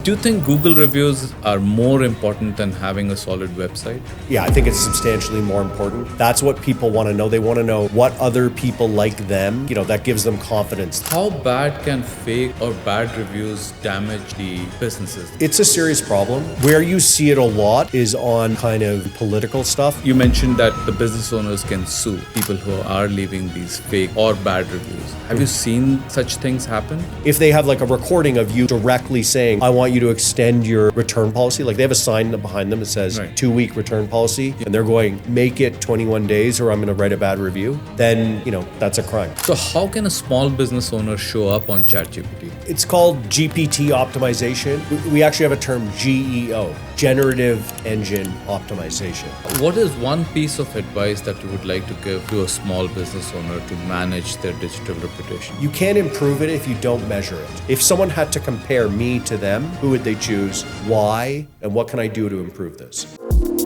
Do you think Google reviews are more important than having a solid website? Yeah, I think it's substantially more important. That's what people want to know. They want to know what other people like them. That gives them confidence. How bad can fake or bad reviews damage the businesses? It's a serious problem. Where you see it a lot is on kind of political stuff. You mentioned that the business owners can sue people who are leaving these fake or bad reviews. Have you seen such things happen? If they have like a recording of you directly saying, I want you to extend your return policy, like they have a sign behind them that says 2-week return policy, and they're going, make it 21 days or I'm going to write a bad review, then, that's a crime. So how can a small business owner show up on ChatGPT? It's called GPT optimization. We actually have a term GEO, Generative Engine Optimization. What is one piece of advice that you would like to give to a small business owner to manage their digital reputation? You can't improve it if you don't measure it. If someone had to compare me to them, who would they choose? Why? And what can I do to improve this?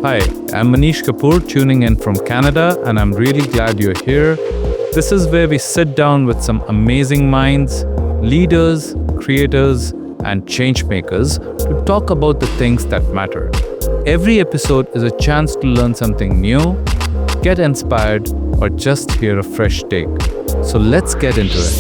Hi, I'm Manish Kapoor tuning in from Canada, and I'm really glad you're here. This is where we sit down with some amazing minds, leaders, creators, and change makers to talk about the things that matter. Every episode is a chance to learn something new, get inspired, or just hear a fresh take. So let's get into it.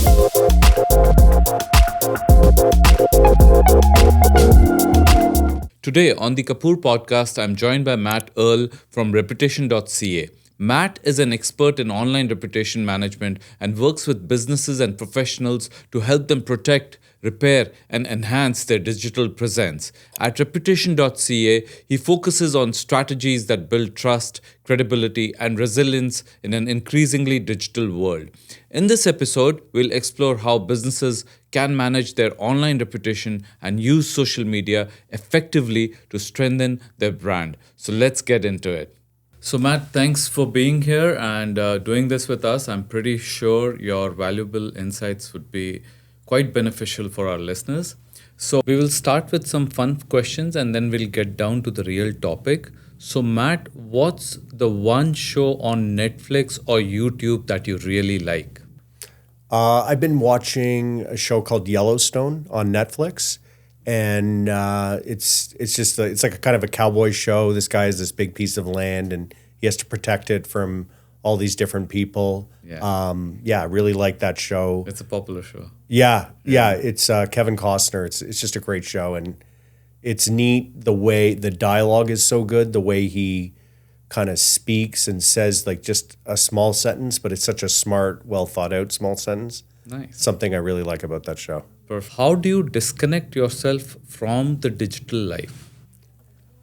Today on the Kapoor podcast, I'm joined by Matt Earle from Reputation.ca. Matt is an expert in online reputation management and works with businesses and professionals to help them protect, repair, and enhance their digital presence. At Reputation.ca, he focuses on strategies that build trust, credibility, and resilience in an increasingly digital world. In this episode, we'll explore how businesses can manage their online reputation and use social media effectively to strengthen their brand. So let's get into it. So Matt, thanks for being here and doing this with us. I'm pretty sure your valuable insights would be quite beneficial for our listeners. So we will start with some fun questions and then we'll get down to the real topic. So Matt, what's the one show on Netflix or YouTube that you really like? I've been watching a show called Yellowstone on Netflix. And it's like a kind of a cowboy show. This guy has this big piece of land and he has to protect it from all these different people. I really like that show. It's a popular show. Yeah. It's Kevin Costner. It's just a great show, and it's neat the way the dialogue is so good. The way he kind of speaks and says like just a small sentence, but it's such a smart, well thought out small sentence. Nice. Something I really like about that show. How do you disconnect yourself from the digital life?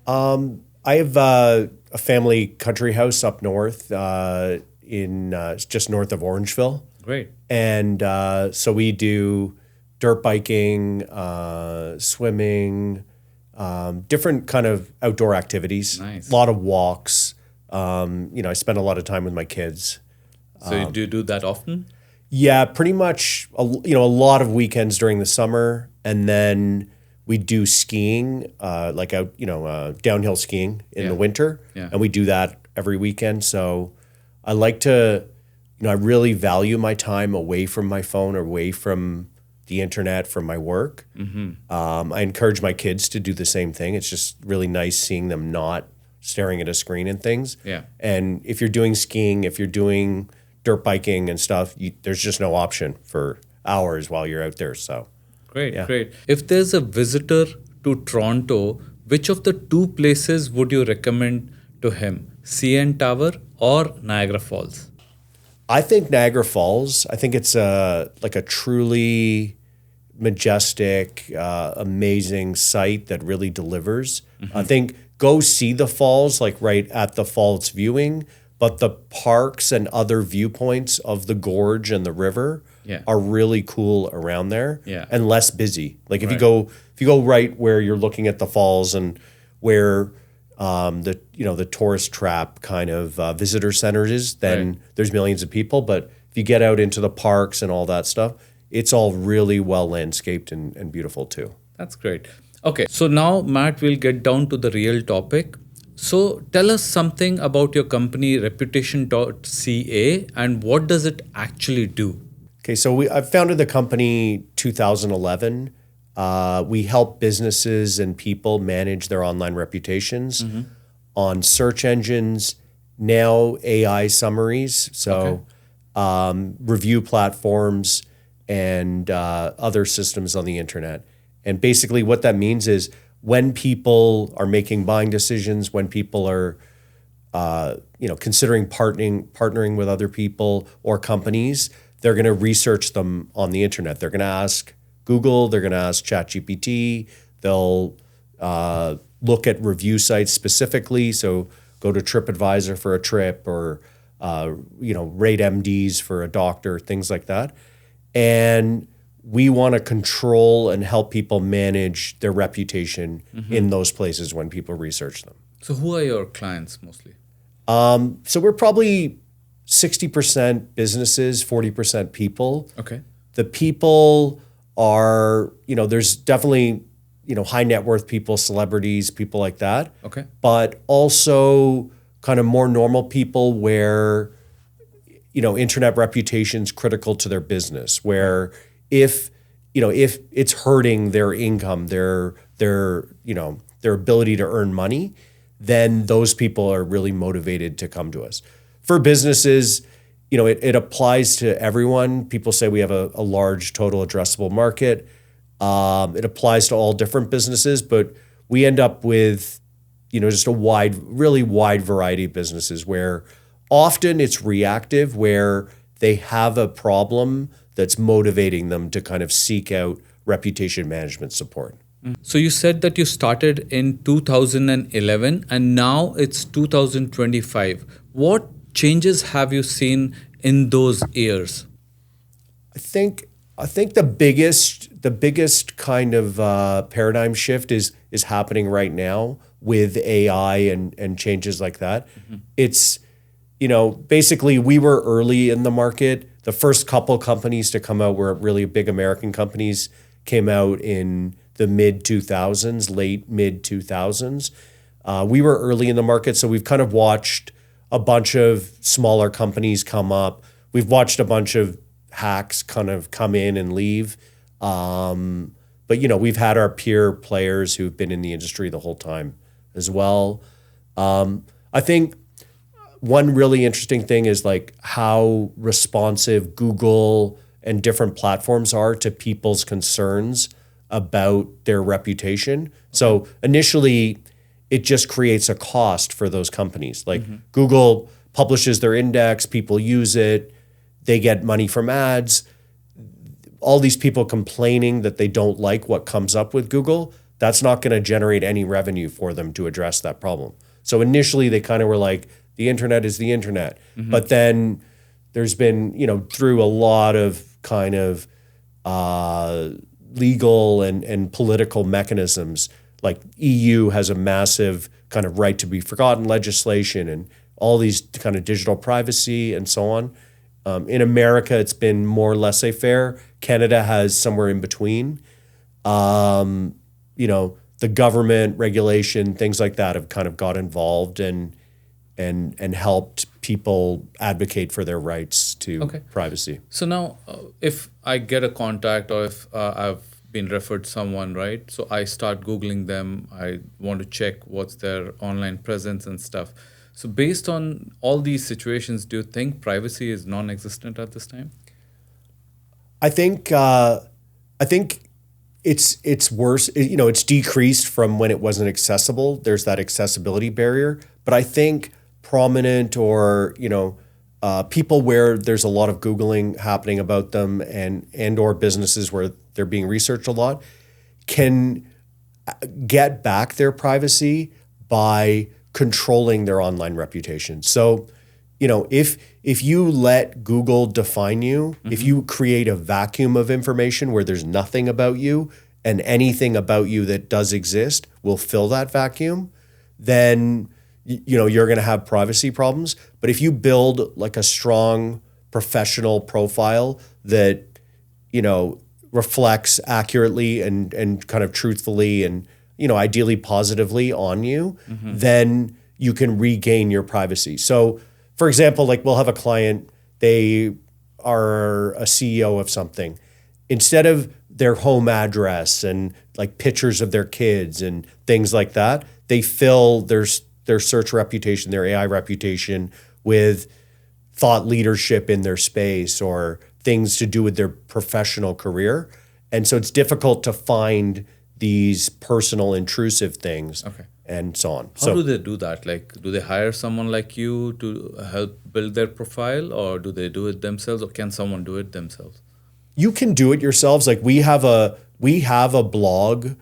I have a family country house up north in just north of Orangeville. Great. And so we do dirt biking, swimming, different kind of outdoor activities. Nice. A lot of walks. I spend a lot of time with my kids. So do you do that often? Yeah, pretty much. A lot of weekends during the summer, and then we do skiing, downhill skiing in the winter, and we do that every weekend. So I like to, I really value my time away from my phone, or away from the internet, from my work. Mm-hmm. I encourage my kids to do the same thing. It's just really nice seeing them not staring at a screen and things. Yeah. And if you're doing skiing, if you're doing dirt biking and stuff, there's just no option for hours while you're out there. So great. If there's a visitor to Toronto, which of the two places would you recommend to him? CN Tower or Niagara Falls? I think Niagara Falls. I think it's a truly majestic, amazing site that really delivers. Mm-hmm. I think go see the falls, like right at the falls viewing. But the parks and other viewpoints of the gorge and the river are really cool around there and less busy. Like if you go right where you're looking at the falls and where the tourist trap kind of visitor center is, then there's millions of people. But if you get out into the parks and all that stuff, it's all really well landscaped and beautiful too. That's great. Okay, so now Matt, we'll get down to the real topic. So tell us something about your company Reputation.ca and what does it actually do? Okay, so I founded the company 2011. We help businesses and people manage their online reputations on search engines, now AI summaries, so review platforms and other systems on the internet. And basically what that means is when people are making buying decisions, when people are considering partnering with other people or companies, they're going to research them on the internet. They're going to ask Google, they're going to ask ChatGPT, they'll look at review sites specifically, so go to TripAdvisor for a trip or rate MDs for a doctor, things like that. And we want to control and help people manage their reputation in those places when people research them. So who are your clients mostly? So we're probably 60% businesses, 40% people. Okay. The people are, there's definitely, high net worth people, celebrities, people like that. Okay. But also kind of more normal people where, internet reputation is critical to their business, where if it's hurting their income, their ability to earn money, then those people are really motivated to come to us. For businesses, it applies to everyone. People say we have a large total addressable market. It applies to all different businesses, but we end up with, just a really wide variety of businesses where often it's reactive, where they have a problem that's motivating them to kind of seek out reputation management support. So you said that you started in 2011 and now it's 2025. What changes have you seen in those years? I think the biggest kind of paradigm shift is happening right now with AI and changes like that. It's basically we were early in the market. The first couple companies to come out were really big American companies, came out in the mid-2000s, late mid-2000s. We were early in the market, so we've kind of watched a bunch of smaller companies come up. We've watched a bunch of hacks kind of come in and leave. But we've had our peer players who've been in the industry the whole time as well. I think one really interesting thing is like how responsive Google and different platforms are to people's concerns about their reputation. So initially, it just creates a cost for those companies. Like Google publishes their index, people use it, they get money from ads. All these people complaining that they don't like what comes up with Google, that's not going to generate any revenue for them to address that problem. So initially, they kind of were like, the internet is the internet. But then there's been, through a lot of kind of legal and political mechanisms, like EU has a massive kind of right to be forgotten legislation and all these kind of digital privacy and so on. In America, it's been more laissez-faire. Canada has somewhere in between. The government regulation, things like that have kind of got involved and helped people advocate for their rights to privacy. So now, if I get a contact or if I've been referred someone, right? So I start Googling them. I want to check what's their online presence and stuff. So based on all these situations, do you think privacy is non-existent at this time? I think it's worse. It's decreased from when it wasn't accessible. There's that accessibility barrier. But I think prominent or people where there's a lot of Googling happening about them and or businesses where they're being researched a lot can get back their privacy by controlling their online reputation. So, if you let Google define you, if you create a vacuum of information where there's nothing about you and anything about you that does exist will fill that vacuum, then you're going to have privacy problems. But if you build like a strong professional profile that, reflects accurately and kind of truthfully and, ideally positively on you, then you can regain your privacy. So, for example, like we'll have a client, they are a CEO of something. Instead of their home address and like pictures of their kids and things like that. They fill their search reputation, their AI reputation with thought leadership in their space or things to do with their professional career. And so it's difficult to find these personal intrusive things and so on. How do they do that? Like, do they hire someone like you to help build their profile, or do they do it themselves, or can someone do it themselves? You can do it yourselves. Like we have a blog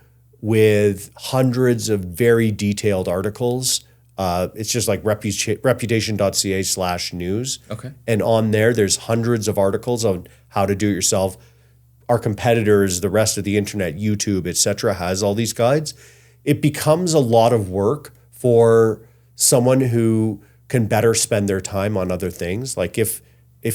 with hundreds of very detailed articles. It's just like Reputation.ca/news. Okay. And on there's hundreds of articles on how to do it yourself. Our competitors, the rest of the internet, YouTube, et cetera, has all these guides. It becomes a lot of work for someone who can better spend their time on other things. Like if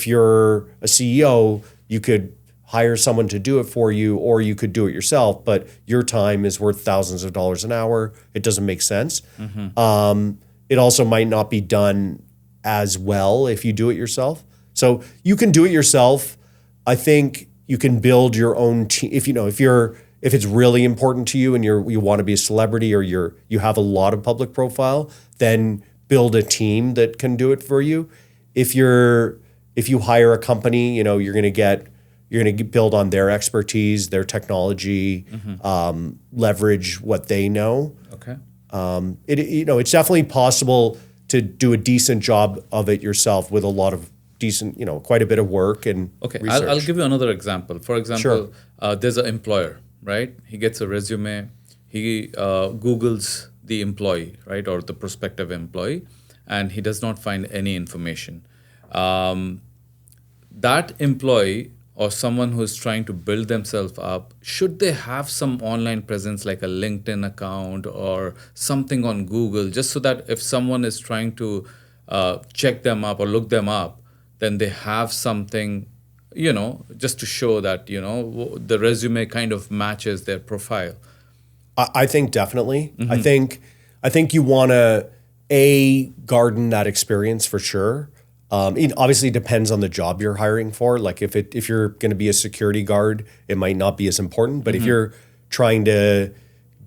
you're a CEO, you could hire someone to do it for you, or you could do it yourself, but your time is worth thousands of dollars an hour. It doesn't make sense. It also might not be done as well if you do it yourself. So you can do it yourself. I think you can build your own team. If it's really important to you and you want to be a celebrity, or you have a lot of public profile, then build a team that can do it for you. If you hire a company, you're going to build on their expertise, their technology, leverage what they know. Okay. It's definitely possible to do a decent job of it yourself with a lot of decent, quite a bit of work and research. I'll give you another example. For example, there's an employer, right? He gets a resume. He Googles the employee, right, or the prospective employee, and he does not find any information. That employee, or someone who is trying to build themselves up, should they have some online presence like a LinkedIn account or something on Google, just so that if someone is trying to check them up or look them up, then they have something, just to show that, the resume kind of matches their profile? I think definitely. I think you want to garden that experience for sure. It obviously depends on the job you're hiring for. Like if you're going to be a security guard, it might not be as important. But if you're trying to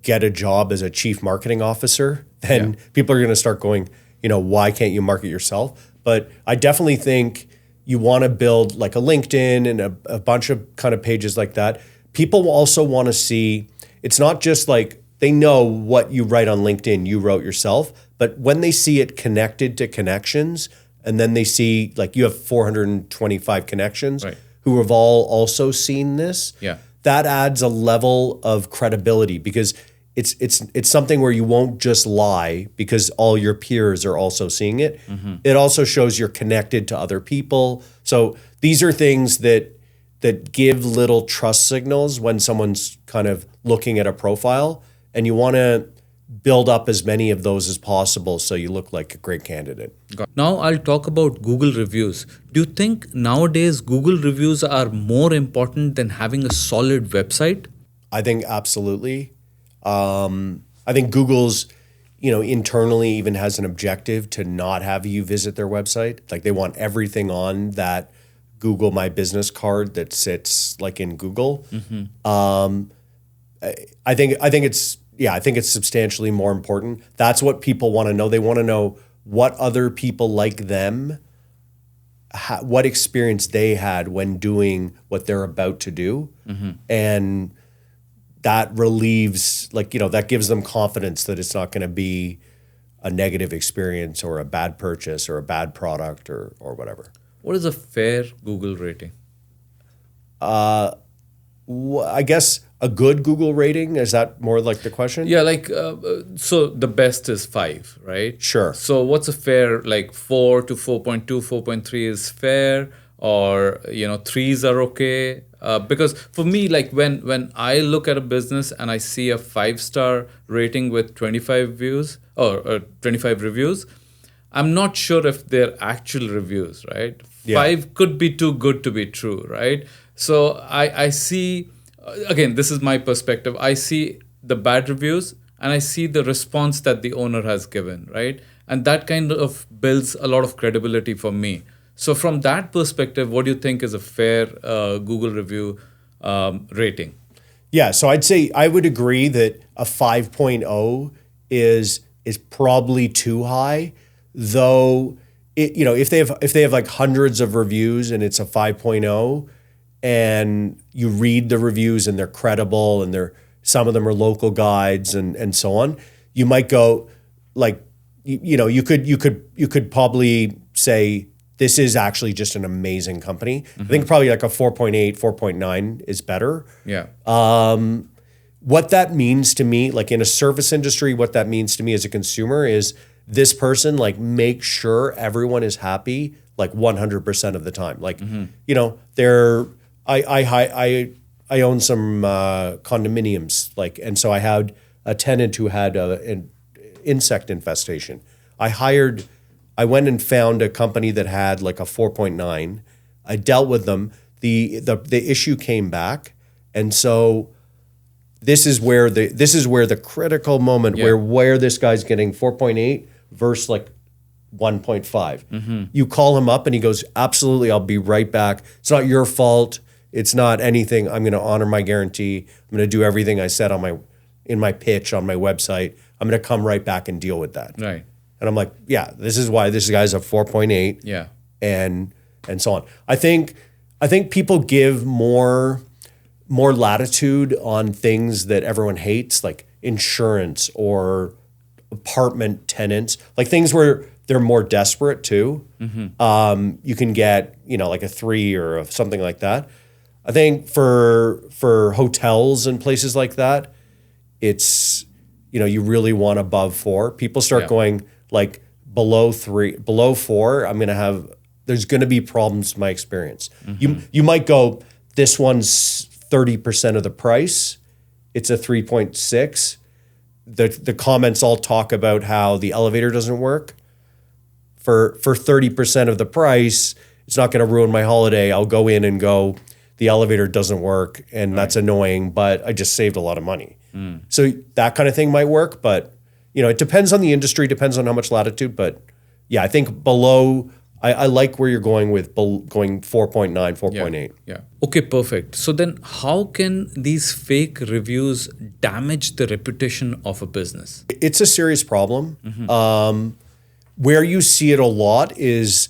get a job as a chief marketing officer, then people are going to start going, why can't you market yourself? But I definitely think you want to build like a LinkedIn and a bunch of kind of pages like that. People also want to see, it's not just like they know what you write on LinkedIn, you wrote yourself, but when they see it connected to connections, and then they see like you have 425 connections who have all also seen this. Yeah. That adds a level of credibility because it's something where you won't just lie because all your peers are also seeing it. It also shows you're connected to other people. So these are things that give little trust signals when someone's kind of looking at a profile, and you want to build up as many of those as possible so you look like a great candidate. Now I'll talk about Google reviews. Do you think nowadays Google reviews are more important than having a solid website? I think absolutely. I think Google's, internally even has an objective to not have you visit their website. Like they want everything on that Google My Business card that sits like in Google. I think it's substantially more important. That's what people want to know. They want to know what other people like them, what experience they had when doing what they're about to do. And that relieves, that gives them confidence that it's not going to be a negative experience or a bad purchase or a bad product or whatever. What is a fair Google rating? I guess a good Google rating, is that more like the question? Yeah, so the best is 5, right? Sure. So what's a fair, 4 to 4.2, 4.3 is fair, or 3s are okay? Because for me, when I look at a business and I see a 5-star rating with 25 views or 25 reviews, I'm not sure if they're actual reviews, right? Yeah. 5 could be too good to be true, right? So I see, again, this is my perspective. I see the bad reviews and I see the response that the owner has given, right? And that kind of builds a lot of credibility for me. So from that perspective, what do you think is a fair Google review? rating. Yeah, so I'd say I would agree that a 5.0 is probably too high, though if they have like hundreds of reviews and it's a 5.0 and you read the reviews and they're credible and some of them are local guides and so on, you might go like you could probably say this is actually just an amazing company. I think probably like a 4.8, 4.9 is better. Yeah. What that means to me, like in a service industry, what that means to me as a consumer is this person like make sure everyone is happy like 100% of the time. Like, I own some condominiums, like, and so I had a tenant who had an insect infestation. I went and found a company that had like a 4.9. I dealt with them. The issue came back, and so this is where the critical moment where this guy's getting 4.8 versus like 1.5. You call him up and he goes, absolutely, I'll be right back. It's not your fault. It's not anything. I'm going to honor my guarantee. I'm going to do everything I said in my pitch on my website. I'm going to come right back and deal with that. Right. And I'm like, yeah, this is why this guy's a 4.8. Yeah. And so on. I think people give more latitude on things that everyone hates, like insurance or apartment tenants, like things where they're more desperate too. You can get, like a 3 or something like that. I think for hotels and places like that, it's, you really want above 4. People start going like below 3, below 4. There's going to be problems in my experience. You might go, this one's 30% of the price. It's a 3.6. The comments all talk about how the elevator doesn't work. For 30% of the price, it's not going to ruin my holiday. I'll go in and go, the elevator doesn't work, and that's annoying, but I just saved a lot of money. So that kind of thing might work, but it depends on the industry, depends on how much latitude. But yeah, I think below, I like where you're going with going 4.9, 4.8. Yeah. Okay, perfect. So then how can these fake reviews damage the reputation of a business? It's a serious problem. Where you see it a lot is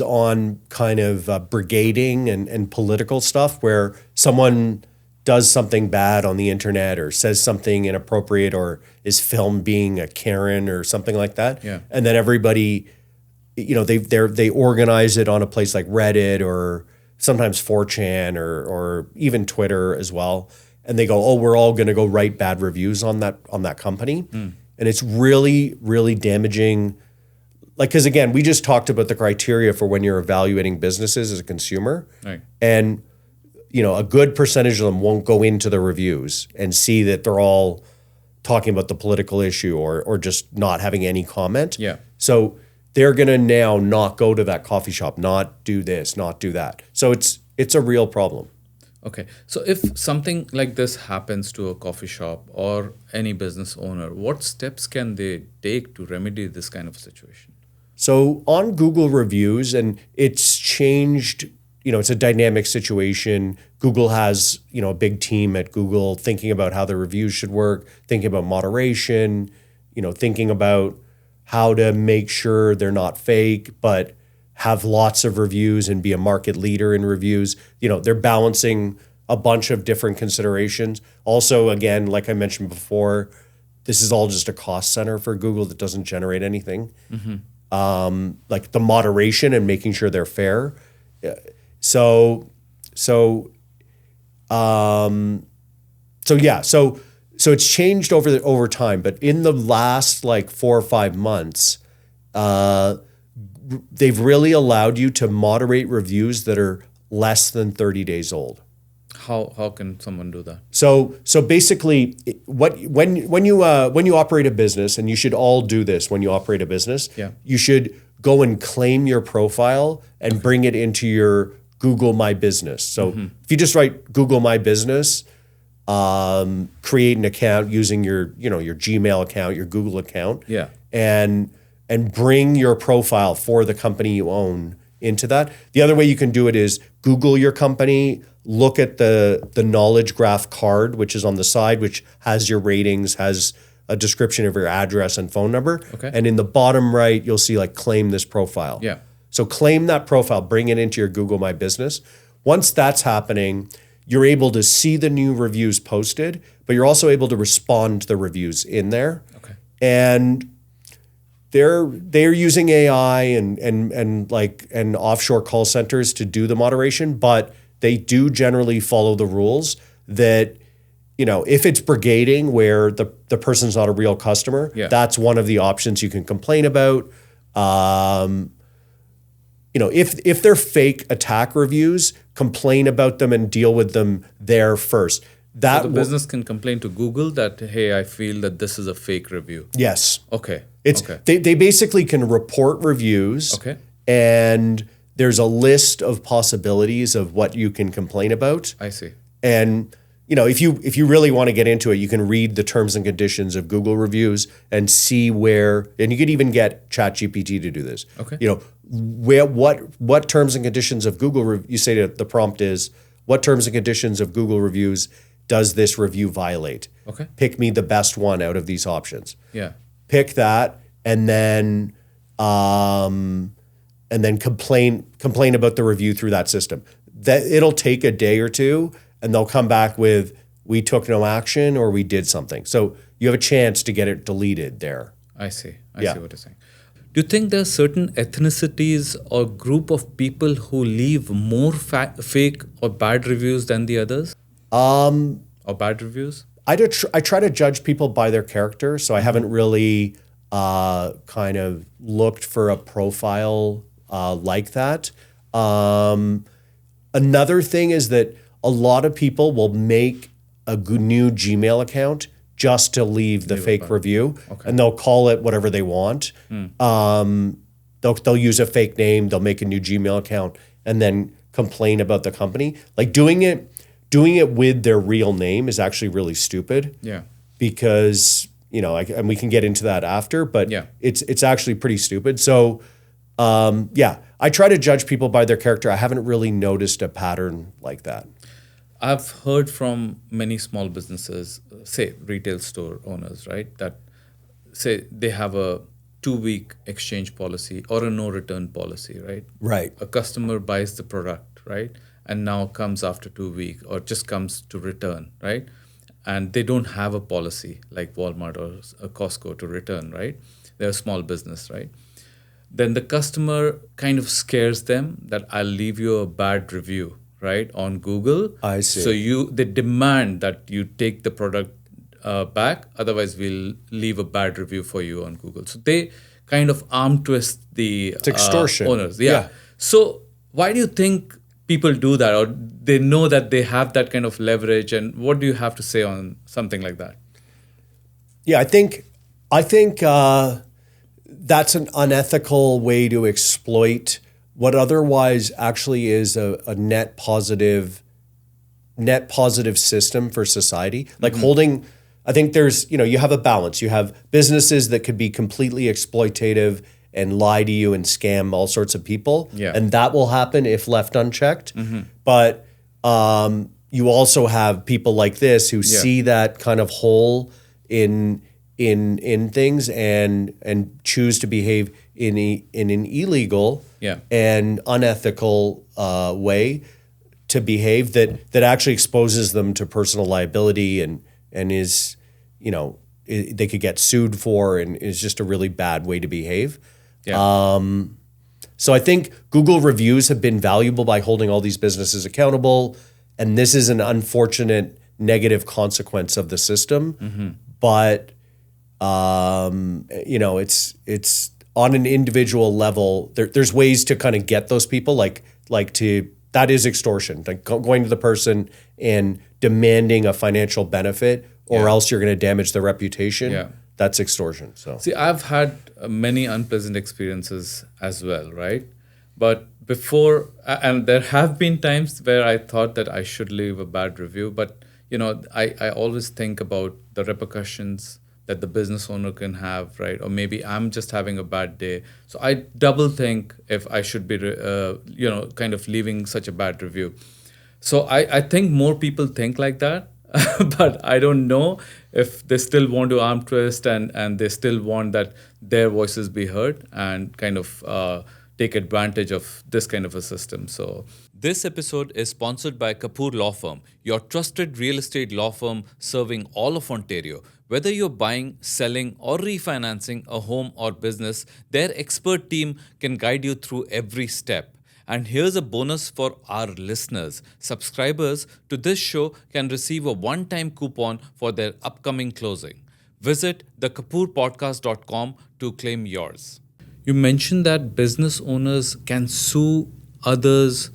on kind of brigading and political stuff, where someone does something bad on the internet or says something inappropriate or is filmed being a Karen or something like that. Yeah. And then everybody, they organize it on a place like Reddit or sometimes 4chan or even Twitter as well. And they go, oh, we're all going to go write bad reviews on that company. And it's really, really damaging. Like, because again, we just talked about the criteria for when you're evaluating businesses as a consumer. Right. And, a good percentage of them won't go into the reviews and see that they're all talking about the political issue or just not having any comment. Yeah. So they're going to now not go to that coffee shop, not do this, not do that. So it's a real problem. Okay. So if something like this happens to a coffee shop or any business owner, what steps can they take to remedy this kind of situation? So on Google reviews, and it's changed, it's a dynamic situation. Google has, a big team at Google thinking about how the reviews should work, thinking about moderation, thinking about how to make sure they're not fake, but have lots of reviews and be a market leader in reviews. They're balancing a bunch of different considerations. Also, again, like I mentioned before, this is all just a cost center for Google that doesn't generate anything. Like the moderation and making sure they're fair. So it's changed over time, but in the last like 4 or 5 months, they've really allowed you to moderate reviews that are less than 30 days old. How can someone do that? So basically, when you operate a business, and you should all do this when you operate a business, you should go and claim your profile and bring it into your Google My Business. So if you just write Google My Business, create an account using your Gmail account, your Google account, and bring your profile for the company you own into that. The other way you can do it is Google your company, look at the knowledge graph card, which is on the side, which has your ratings, has a description of your address and phone number. Okay. And in the bottom right, you'll see like claim this profile. Yeah. So claim that profile, bring it into your Google My Business. Once that's happening, you're able to see the new reviews posted, but you're also able to respond to the reviews in there. Okay. And they're using AI and offshore call centers to do the moderation, but they do generally follow the rules that, if it's brigading where the person's not a real customer, that's one of the options you can complain about. If they're fake attack reviews, complain about them and deal with them there first. So the business can complain to Google that, hey, I feel that this is a fake review. Yes. Okay. They basically can report reviews. Okay. And there's a list of possibilities of what you can complain about. I see. And if you really want to get into it, you can read the terms and conditions of Google reviews and see where, and you could even get ChatGPT to do this. Okay. What terms and conditions of Google you say that the prompt is, what terms and conditions of Google reviews does this review violate? Okay. Pick me the best one out of these options. Yeah. Pick that, and then complain about the review through that system. That it'll take a day or two, and they'll come back with, we took no action or we did something. So you have a chance to get it deleted there. I see. I see what you're saying. Do you think there are certain ethnicities or group of people who leave more fake or bad reviews than the others? Or bad reviews? I try to judge people by their character, so I haven't really kind of looked for a profile like that. Another thing is that a lot of people will make a new Gmail account just to leave the fake review, and they'll call it whatever they want. They'll use a fake name, they'll make a new Gmail account, and then complain about the company. Like doing it with their real name is actually really stupid. Yeah. Because and we can get into that after, but it's actually pretty stupid. So I try to judge people by their character. I haven't really noticed a pattern like that. I've heard from many small businesses, say retail store owners, right, that say they have a 2-week exchange policy or a no return policy, right? Right. A customer buys the product, right, and now comes after 2 weeks or just comes to return, right? And they don't have a policy like Walmart or a Costco to return, right? They're a small business, right? Then the customer kind of scares them that I'll leave you a bad review, right, on Google. I see. So they demand that you take the product back, otherwise we'll leave a bad review for you on Google. So they kind of arm twist the it's extortion. Owners. Yeah. So why do you think people do that, or they know that they have that kind of leverage, and what do you have to say on something like that? Yeah, I think that's an unethical way to exploit what otherwise actually is a net positive system for society. Like holding, I think there's, you have a balance. You have businesses that could be completely exploitative and lie to you and scam all sorts of people. Yeah. And that will happen if left unchecked. But you also have people like this who see that kind of hole in things and choose to behave in an illegal and unethical way to behave that actually exposes them to personal liability and is, they could get sued for, and is just a really bad way to behave. Yeah. So I think Google reviews have been valuable by holding all these businesses accountable, and this is an unfortunate negative consequence of the system. But it's on an individual level. There's ways to kind of get those people, that is extortion, like going to the person and demanding a financial benefit, or else you're going to damage their reputation. Yeah. That's extortion. So see, I've had many unpleasant experiences as well, right? But before, and there have been times where I thought that I should leave a bad review, but I always think about the repercussions that the business owner can have, right? Or maybe I'm just having a bad day. So I double think if I should be, kind of leaving such a bad review. So I think more people think like that, but I don't know if they still want to arm twist and they still want that their voices be heard and kind of take advantage of this kind of a system. So this episode is sponsored by Kapoor Law Firm, your trusted real estate law firm serving all of Ontario. Whether you're buying, selling, or refinancing a home or business, their expert team can guide you through every step. And here's a bonus for our listeners. Subscribers to this show can receive a one-time coupon for their upcoming closing. Visit thekapoorpodcast.com to claim yours. You mentioned that business owners can sue others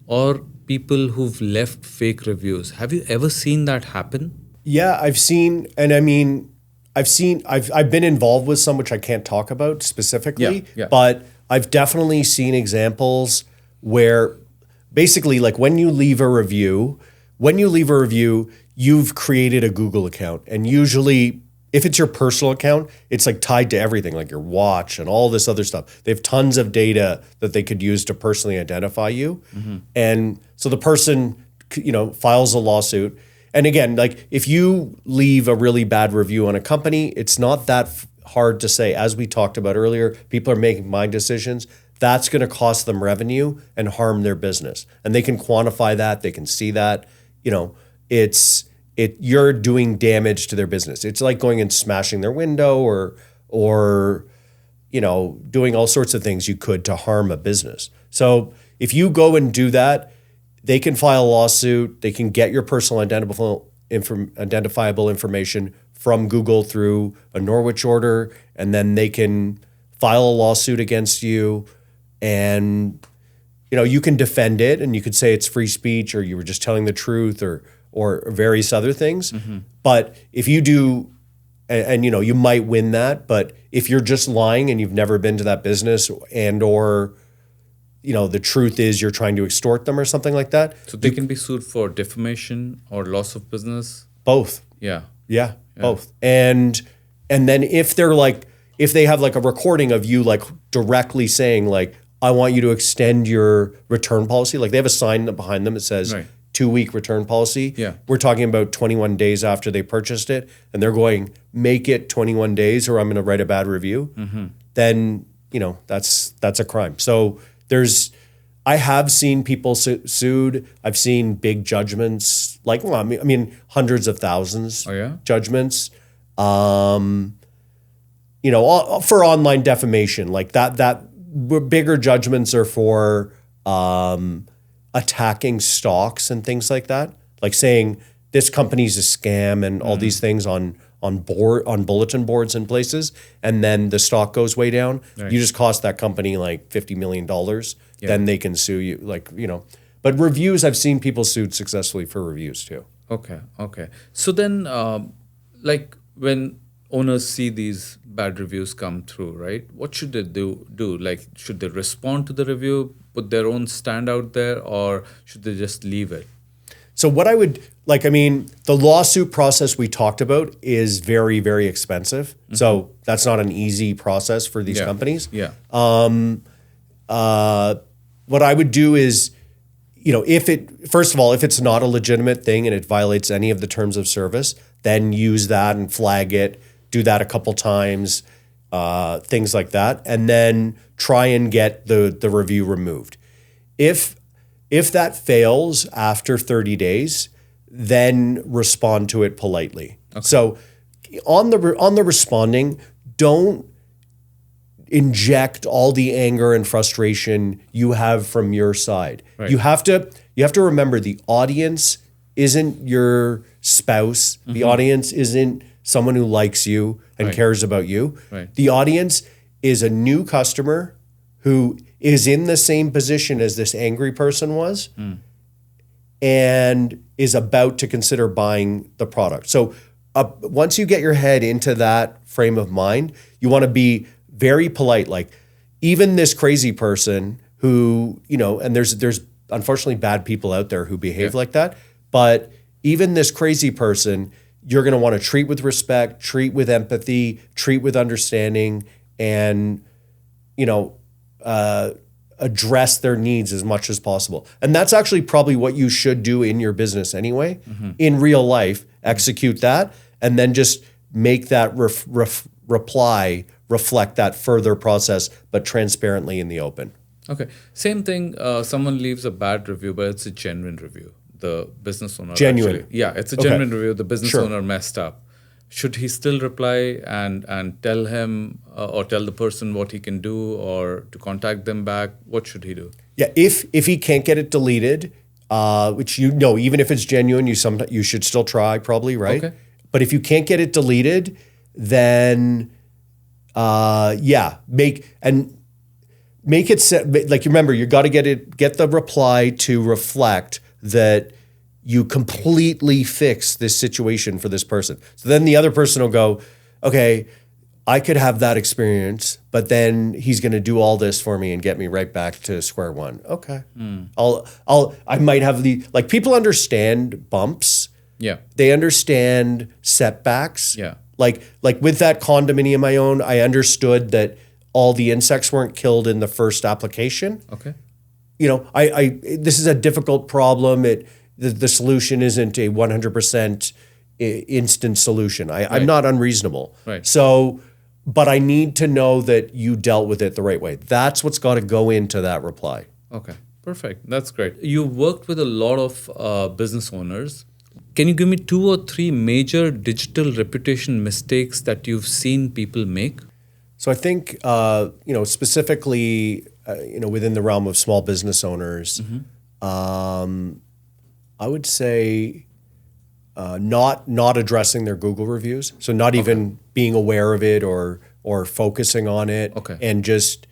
or people who've left fake reviews. Have you ever seen that happen? Yeah, I've seen, and I mean, I've been involved with some which I can't talk about specifically, but I've definitely seen examples where basically like when you leave a review, you've created a Google account, and usually if it's your personal account, it's like tied to everything, like your watch and all this other stuff. They have tons of data that they could use to personally identify you. And so the person, files a lawsuit. And again, like if you leave a really bad review on a company, it's not that hard to say. As we talked about earlier, people are making buying decisions. That's going to cost them revenue and harm their business. And they can quantify that. They can see that. You're doing damage to their business. It's like going and smashing their window or doing all sorts of things you could to harm a business. So if you go and do that, they can file a lawsuit. They can get your personal identifiable information from Google through a Norwich order, and then they can file a lawsuit against you. And you can defend it, and you could say it's free speech, or you were just telling the truth, or various other things. But if you do, and you might win that, but if you're just lying and you've never been to that business, and or the truth is you're trying to extort them or something like that. So they can be sued for defamation or loss of business? Both. Yeah. Yeah, both. And then if they have like a recording of you like directly saying like, I want you to extend your return policy. Like they have a sign behind them that says 2-week return policy. Yeah. We're talking about 21 days after they purchased it, and they're going, make it 21 days or I'm going to write a bad review. Then, that's a crime. So I have seen people sued. I've seen big judgments, hundreds of thousands judgments. For online defamation, like that bigger judgments are for attacking stocks and things like that, like saying this company's a scam and all these things on bulletin boards and places, and then the stock goes way down. Right. You just cost that company like $50 million. Then they can sue you, But reviews, I've seen people sued successfully for reviews too. Okay. So then, when owners see these bad reviews come through, right? What should they do? Like, should they respond to the review, put their own stand out there, or should they just leave it? So what I would the lawsuit process we talked about is very, very expensive. So that's not an easy process for these companies. Yeah. What I would do is, if it's not a legitimate thing and it violates any of the terms of service, then use that and flag it. Do that a couple times, things like that, and then try and get the review removed. If that fails after 30 days, then respond to it politely. Okay. So on the responding, don't inject all the anger and frustration you have from your side. Right. You have to remember the audience isn't your spouse. The audience isn't someone who likes you and cares about you. Right. The audience is a new customer who is in the same position as this angry person was and is about to consider buying the product. So once you get your head into that frame of mind, you want to be very polite. Like, even this crazy person who, and there's unfortunately bad people out there who behave like that, but even this crazy person, you're going to want to treat with respect, treat with empathy, treat with understanding, and, address their needs as much as possible. And that's actually probably what you should do in your business anyway. In real life, execute that, and then just make that reply reflect that further process, but transparently in the open. Okay. Same thing. Someone leaves a bad review, but it's a genuine review. The business owner Genuine. actually, yeah, it's a Okay. genuine review. The business Sure. owner messed up. Should he still reply and tell him or tell the person what he can do or to contact them back? What should he do? Yeah, if he can't get it deleted, which even if it's genuine, you should still try probably, right? Okay. But if you can't get it deleted, then make it like, remember, you got to get the reply to reflect that you completely fix this situation for this person. So then the other person will go, okay, I could have that experience, but then he's going to do all this for me and get me right back to square one. Okay. I might have people understand bumps. Yeah. They understand setbacks. Yeah. Like with that condominium I own, I understood that all the insects weren't killed in the first application. Okay. This is a difficult problem. The solution isn't a 100% instant solution. I'm not unreasonable. Right. So, but I need to know that you dealt with it the right way. That's what's got to go into that reply. Okay. Perfect. That's great. You've worked with a lot of business owners. Can you give me 2 or 3 major digital reputation mistakes that you've seen people make? So I think, specifically, within the realm of small business owners, I would say not addressing their Google reviews. So not even being aware of it or focusing on it. Okay. And just,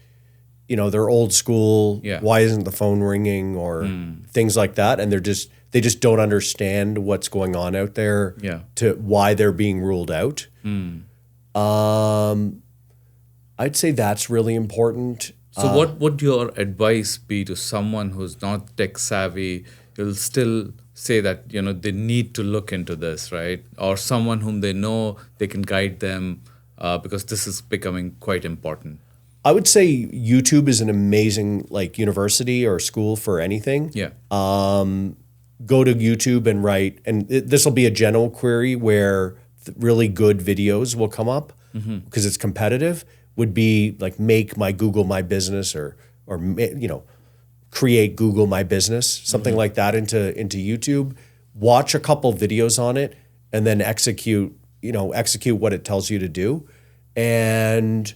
they're old school. Yeah. Why isn't the phone ringing or things like that? And they just don't understand what's going on out there. Yeah. To why they're being ruled out. I'd say that's really important. So what would your advice be to someone who's not tech savvy? You'll still say that, they need to look into this, right? Or someone whom they know they can guide them because this is becoming quite important. I would say YouTube is an amazing university or school for anything. Yeah. Go to YouTube and write, and this will be a general query where really good videos will come up because it's competitive. Would be like make my Google My Business or create Google My Business, something like that into YouTube. Watch a couple videos on it and then execute what it tells you to do. And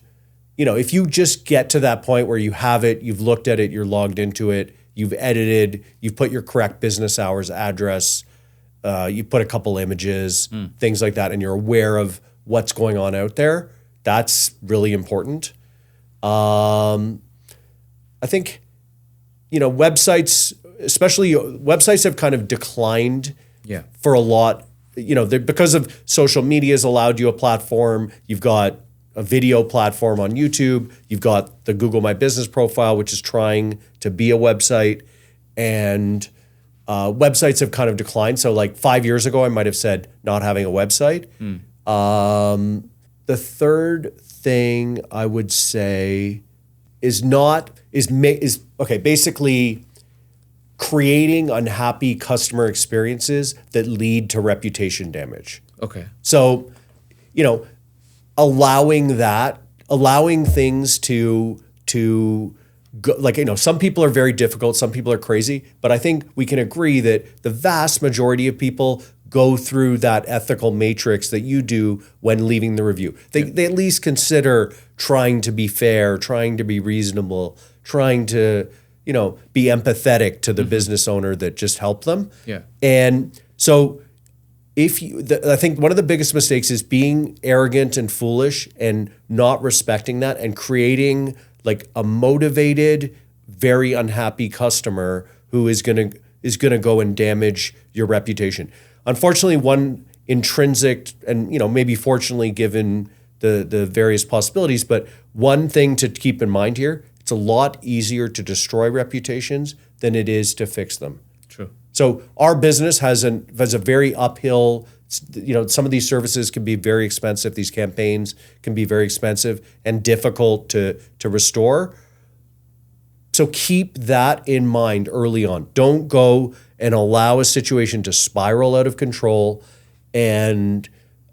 if you just get to that point where you have it, you've looked at it, you're logged into it, you've edited, you've put your correct business hours address, you put a couple images, things like that, and you're aware of what's going on out there. That's really important. I think, websites, especially websites, have kind of declined for a lot. Because of social media has allowed you a platform. You've got a video platform on YouTube. You've got the Google My Business profile, which is trying to be a website. And websites have kind of declined. So 5 years ago, I might have said not having a website. The third thing I would say is basically creating unhappy customer experiences that lead to reputation damage. Okay. So, allowing things to go, some people are very difficult, some people are crazy, but I think we can agree that the vast majority of people go through that ethical matrix that you do when leaving the review. They at least consider trying to be fair, trying to be reasonable, trying to, be empathetic to the business owner that just helped them. Yeah. And so I think one of the biggest mistakes is being arrogant and foolish and not respecting that and creating a motivated, very unhappy customer who is going to go and damage your reputation. Unfortunately, one intrinsic and maybe fortunately given the various possibilities, but one thing to keep in mind here, it's a lot easier to destroy reputations than it is to fix them. True. So our business has a very uphill some of these services can be very expensive. These campaigns can be very expensive and difficult to restore. So keep that in mind early on. Don't go and allow a situation to spiral out of control and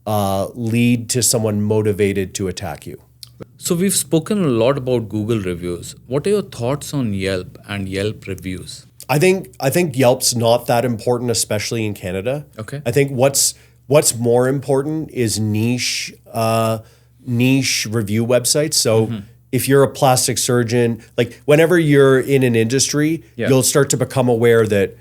lead to someone motivated to attack you. So we've spoken a lot about Google reviews. What are your thoughts on Yelp and Yelp reviews? I think Yelp's not that important, especially in Canada. Okay. I think what's more important is niche review websites. So if you're a plastic surgeon, like whenever you're in an industry, you'll start to become aware that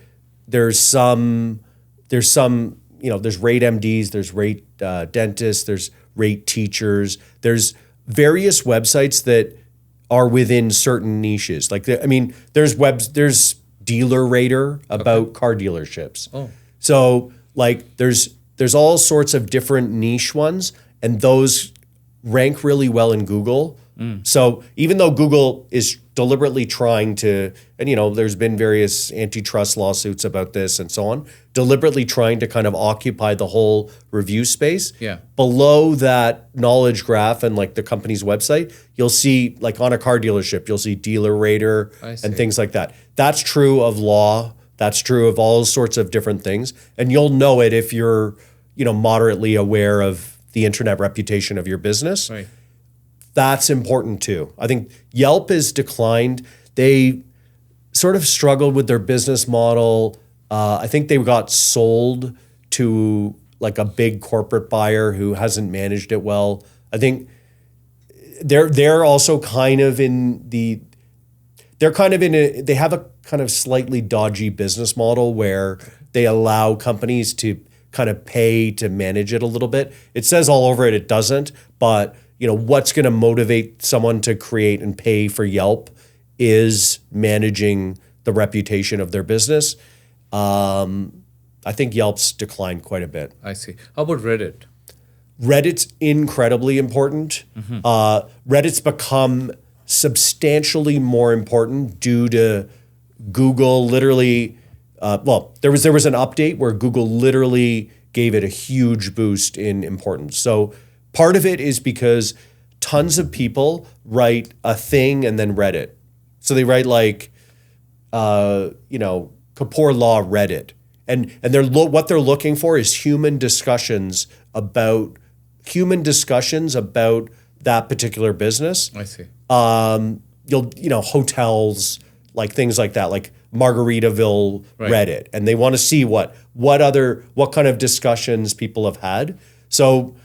there's some there's rate MDs, there's rate dentists, there's rate teachers, there's various websites that are within certain niches. Like there's Dealer Rater about car dealerships. Oh. So like there's all sorts of different niche ones, and those rank really well in Google. So even though Google is deliberately trying to, and there's been various antitrust lawsuits about this and so on, deliberately trying to kind of occupy the whole review space. Yeah. Below that knowledge graph and like the company's website, you'll see like on a car dealership, you'll see Dealer Rater and things like that. That's true of law. That's true of all sorts of different things. And you'll know it if you're, moderately aware of the internet reputation of your business. Right. That's important too. I think Yelp has declined. They sort of struggled with their business model. I think they got sold to like a big corporate buyer who hasn't managed it well. I think they're also kind of they have a kind of slightly dodgy business model where they allow companies to kind of pay to manage it a little bit. It says all over it doesn't, but what's going to motivate someone to create and pay for Yelp is managing the reputation of their business. I think Yelp's declined quite a bit. I see. How about Reddit? Reddit's incredibly important. Reddit's become substantially more important due to Google literally. There was an update where Google literally gave it a huge boost in importance. So part of it is because tons of people write a thing and then Reddit. So they write like, Kapoor law Reddit, and what they're looking for is human discussions about that particular business. I see. Hotels, like things like that, like Margaritaville Reddit, and they want to see what kind of discussions people have had. So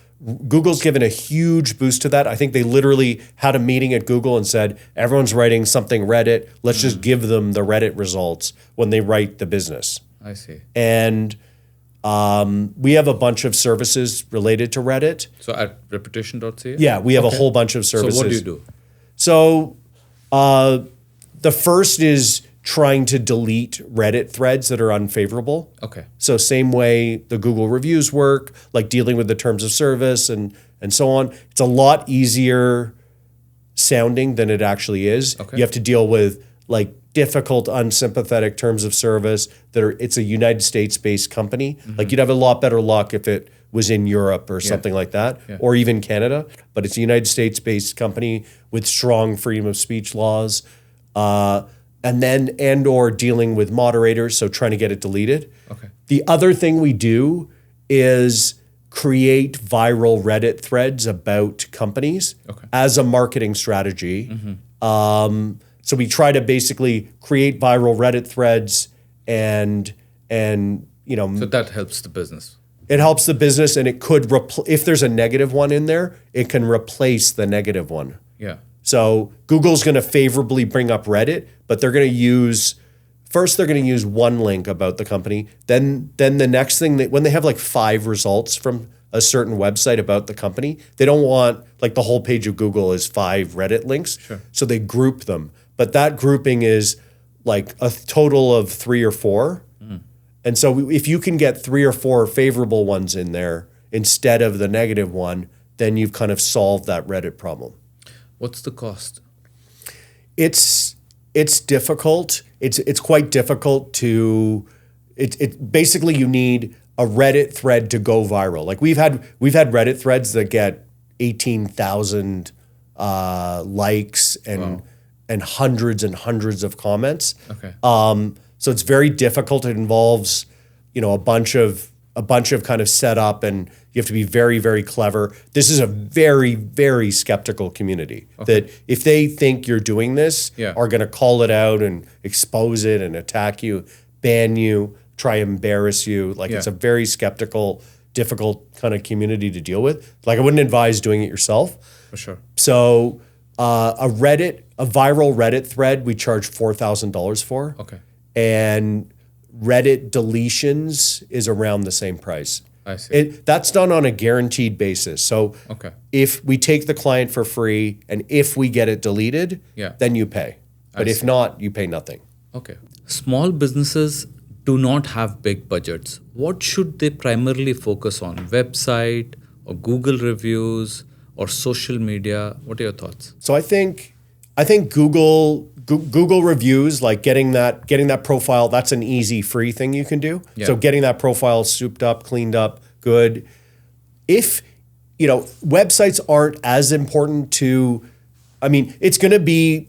Google's given a huge boost to that. I think they literally had a meeting at Google and said, everyone's writing something Reddit. Let's just give them the Reddit results when they write the business. I see. And we have a bunch of services related to Reddit. So at Reputation.ca? Yeah, we have a whole bunch of services. So what do you do? So the first is trying to delete Reddit threads that are unfavorable. Okay. So same way the Google reviews work, like dealing with the terms of service and so on. It's a lot easier sounding than it actually is. Okay. You have to deal with like difficult, unsympathetic terms of service it's a United States-based company. Like you'd have a lot better luck if it was in Europe or something like that, or even Canada. But it's a United States-based company with strong freedom of speech laws. And/or dealing with moderators, so trying to get it deleted. Okay. The other thing we do is create viral Reddit threads about companies as a marketing strategy. So we try to basically create viral Reddit threads and So that helps the business. It helps the business, and it could if there's a negative one in there, it can replace the negative one. Yeah. So Google's going to favorably bring up Reddit, but they're going to use one link about the company. Then the next thing, when they have like 5 results from a certain website about the company, they don't want like the whole page of Google is 5 Reddit links. Sure. So they group them. But that grouping is like a total of 3 or 4. And so if you can get 3 or 4 favorable ones in there instead of the negative one, then you've kind of solved that Reddit problem. What's the cost? It's difficult. It's quite difficult to. It basically you need a Reddit thread to go viral. Like we've had Reddit threads that get 18,000 likes and hundreds of comments. Okay. So it's very difficult. It involves, a bunch of kind of setup, and you have to be very, very clever. This is a very, very skeptical community that if they think you're doing this, are going to call it out and expose it and attack you, ban you, try and embarrass you. Like it's a very skeptical, difficult kind of community to deal with. Like I wouldn't advise doing it yourself. For sure. So a viral Reddit thread, we charge $4,000 for. Okay. And Reddit deletions is around the same price. I see. That's done on a guaranteed basis. So if we take the client for free and if we get it deleted, then you pay. But if not, you pay nothing. Okay. Small businesses do not have big budgets. What should they primarily focus on? Website or Google reviews or social media? What are your thoughts? So I think Google reviews, like getting that profile, that's an easy free thing you can do. So getting that profile souped up, cleaned up, good. If websites aren't as important it's going to be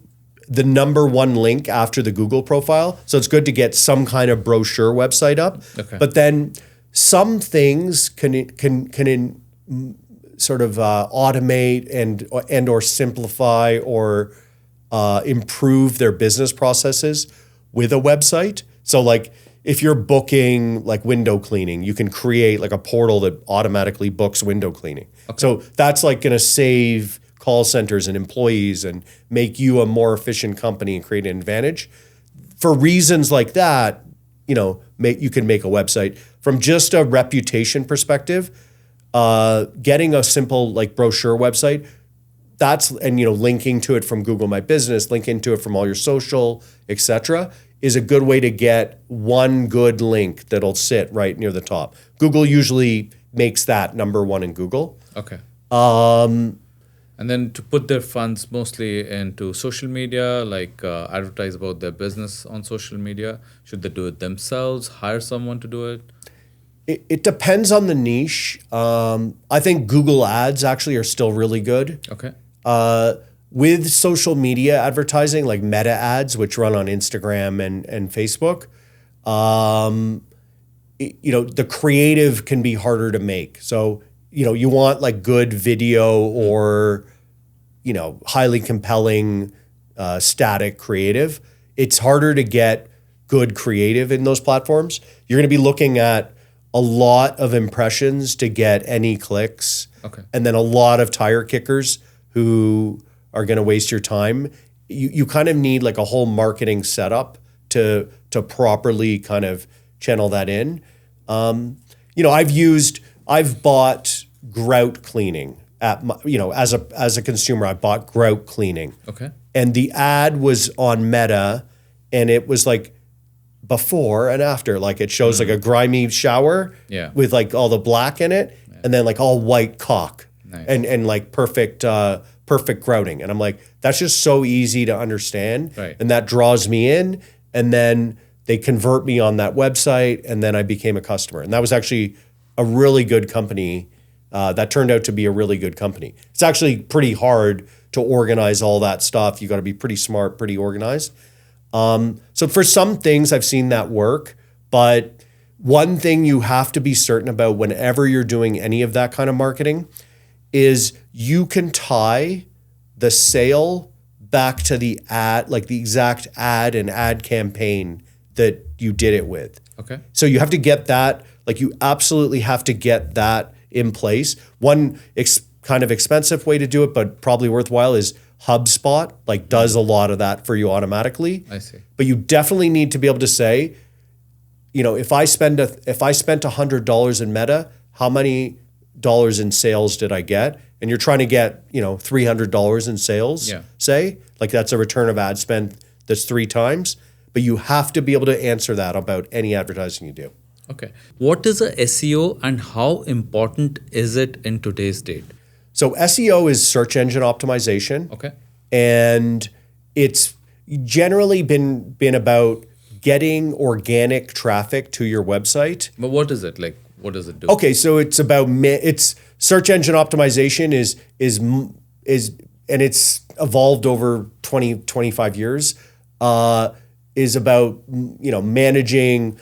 the number one link after the Google profile. So it's good to get some kind of brochure website up. Okay. But then some things can sort of automate and or simplify or improve their business processes with a website. So like if you're booking like window cleaning, you can create like a portal that automatically books window cleaning. Okay. So that's like going to save call centers and employees and make you a more efficient company and create an advantage. For reasons like that, you can make a website. From just a reputation perspective, getting a simple like brochure website, linking to it from Google My Business, linking to it from all your social, etc., is a good way to get one good link that'll sit right near the top. Google usually makes that number one in Google. Okay. And then to put their funds mostly into social media, like advertise about their business on social media, should they do it themselves, hire someone to do it? It depends on the niche. I think Google ads actually are still really good. Okay. With social media advertising, like Meta ads, which run on Instagram and Facebook, the creative can be harder to make. So, you want like good video or, highly compelling static creative. It's harder to get good creative in those platforms. You're going to be looking at a lot of impressions to get any clicks. Okay. And then a lot of tire kickers who are going to waste your time. You kind of need like a whole marketing setup to properly kind of channel that in. I've bought grout cleaning at as a consumer. I bought grout cleaning. Okay. And the ad was on Meta, and it was like before and after. Like it shows like a grimy shower with like all the black in it, and then like all white caulk. Nice. And like perfect grouting. And I'm like, that's just so easy to understand. Right. And that draws me in. And then they convert me on that website, and then I became a customer. And that was actually a really good company. That turned out to be a really good company. It's actually pretty hard to organize all that stuff. You got to be pretty smart, pretty organized. So for some things, I've seen that work. But one thing you have to be certain about whenever you're doing any of that kind of marketing is you can tie the sale back to the ad, like the exact ad and ad campaign that you did it with. Okay. So you have to get that, like you absolutely have to get that in place. One kind of expensive way to do it, but probably worthwhile, is HubSpot, like does a lot of that for you automatically. I see. But you definitely need to be able to say, if I spent $100 in Meta, how many dollars in sales did I get? And you're trying to get, $300 in sales, say, like that's a return of ad spend that's 3 times. But you have to be able to answer that about any advertising you do. Okay. What is a SEO and how important is it in today's date? So SEO is search engine optimization. Okay. And it's generally been about getting organic traffic to your website. But what is it? Like, What does it do? Okay, so it's about it's search engine optimization is and it's evolved over 25 years. Is about managing